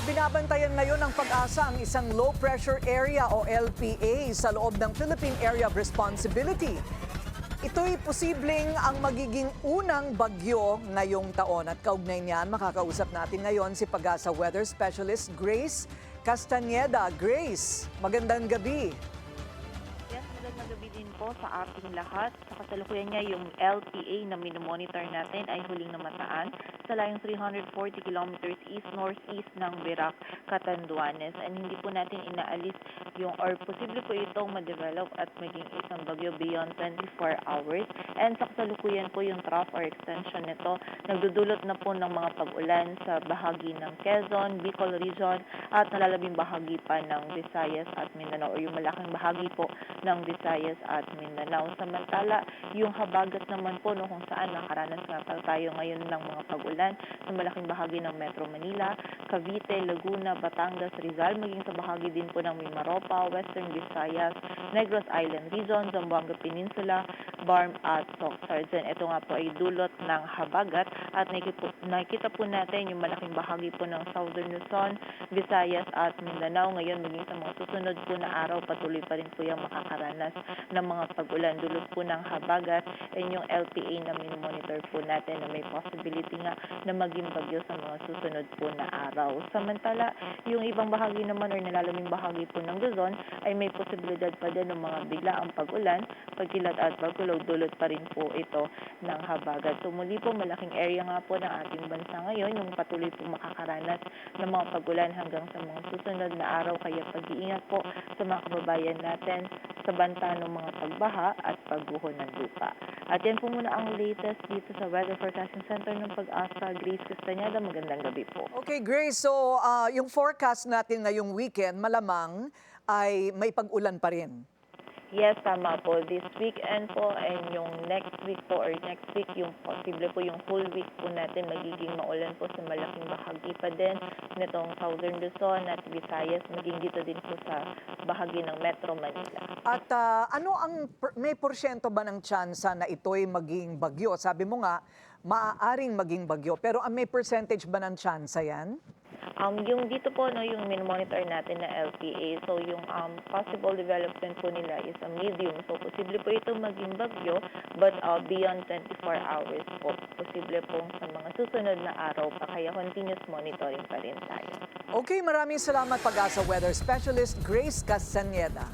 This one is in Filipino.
Binabantayan ngayon ng Pag-asa ang isang low pressure area o LPA sa loob ng Philippine Area of Responsibility. Ito'y posibleng ang magiging unang bagyo ngayong taon at kaugnay niyan makakausap natin ngayon si Pag-asa Weather Specialist Grace Castañeda. Grace, magandang gabi. Yes, magandang gabi din po sa ating lahat. Sa kasalukuyan niya, yung LPA na minomonitor natin ay huling namataan sa layong 340 kilometers east-northeast ng Verac, Catanduanes. And hindi po natin inaalis yung or posible po itong ma-develop at maging isang bagyo beyond 24 hours. And sa kasalukuyan po yung trough or extension nito, nagdudulot na po ng mga pag-ulan sa bahagi ng Quezon, Bicol Region at nalalabing bahagi pa ng Visayas at Mindanao o yung malaking bahagi po ng Visayas at Mindanao. Samantala, yung habagat naman po no, kung saan nakaranas nga tayo ngayon ng mga pag-ulan sa malaking bahagi ng Metro Manila, Cavite, Laguna, Batangas, Rizal, maging sa bahagi din po ng Mimaropa, Western Visayas, Negros Island Region, Zamboanga Peninsula, Barm at Soc-Sargen. Ito nga po ay dulot ng habagat at nakikita po natin yung malaking bahagi po ng Southern Luzon, Visayas at Mindanao. Ngayon, maging sa mga susunod po na araw, patuloy pa rin po yung makakaranas ng mga pag-ulan. Dulot po ng habagat and yung LPA na minomonitor po natin na may possibility nga na maging bagyo sa mga susunod po na araw. Samantala, yung ibang bahagi naman or nalalaming bahagi po ng Luzon ay may posibilidad pa din ng mga biglaang pag-ulan, pagkilat at pagkulog. Dulot pa rin po ito ng habagat. So muli po, malaking area nga po ng ating bansa ngayon yung patuloy po makakaranas ng mga pag-ulan hanggang sa mga susunod na araw. Kaya pag-iingat po sa mga kababayan natin sa banta ng mga pagbaha at pagguho ng lupa. At yan po muna ang latest dito sa Weather Forecasting Center ng Pag-asa. Grace Castañeda, magandang gabi po. Okay, Grace. So, yung forecast natin ngayong weekend, malamang ay may pag-ulan pa rin. Yes, tama po. This weekend po and yung next week po or next week, yung posible po yung whole week po natin magiging maulan po sa malaking bahagi pa din nitong Southern Luzon at Visayas, maging dito din po sa bahagi ng Metro Manila. At may porsyento ba ng tsansa na ito'y maging bagyo? Sabi mo nga, maaaring maging bagyo. Pero may percentage ba ng tsansa yan? Yung dito po, no, yung monitor natin na LPA, so yung possible development po nila is a medium. So, posible po ito maging bagyo, but beyond 24 hours po. Posible po sa mga susunod na araw pa, kaya continuous monitoring pa rin tayo. Okay, maraming salamat Pag-asa Weather Specialist Grace Castañeda.